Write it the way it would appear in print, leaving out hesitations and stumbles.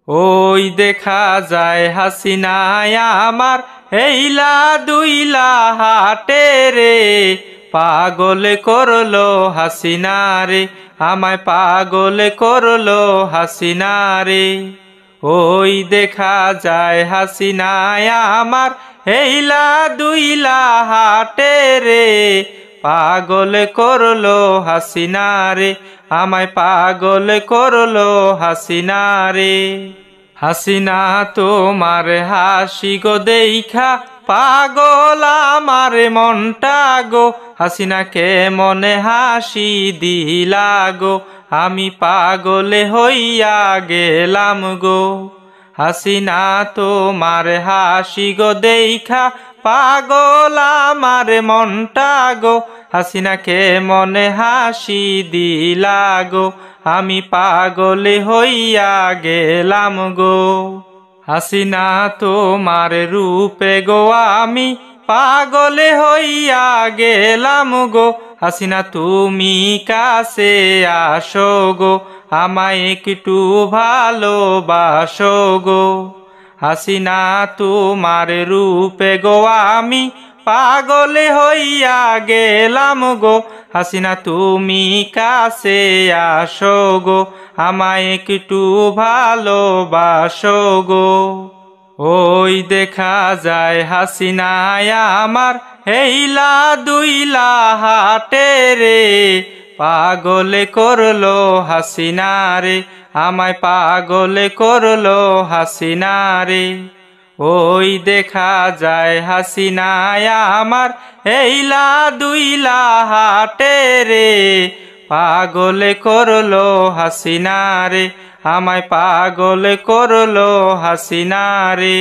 ওই দেখা যায় হাসিনায় আমার হেইলা দুইলা হাটে রে, পাগল করলো হাসিনা রে, আমায় পাগল করলো হাসিনা রে। ওই দেখা যায় হাসিনায় আমার হেইলা দুইলা হাটে রে, পাগল করলো হাসিনা রে, আমায় পাগল করলো হাসিনা রে। হাসিনা তোমার হাসি গো দেইখা পাগল আমার মনটা গো, হাসিনাকে মনে হাসি দিলা গো, আমি পাগল হইয়া গেলাম গো। হাসিনা তোমার হাসি গো দেইখা পাগল আমার মনটা গো, হাসিনাকে মনে হাসি দিলা গো, আমি পাগল হইয়া গেলাম গো। হাসিনা তোমার রূপে গো আমি পাগল হইয়া গেলাম গো, হাসিনা তুমি কাছে আসো গো, আমায় একটু ভালোবাসো গো। হাসিনা তোমার রূপে গো আমি পাগল হইয়া গেলাম গো, হাসিনা তুমি কাছে আসো গো, আমায় একটু ভালোবাসো গো। ওই দেখা যায় হাসিনায় আমার হেইলা দুইলা হাটে রে, পাগল করলো হাসিনা রে, আমায় পাগল করলো হাসিনা রে। ওই দেখা যায় হাসিনায় আমার হেইলা দুইলা হাটে রে, পাগল করলো হাসিনা রে, আমায় পাগল করলো হাসিনা রে।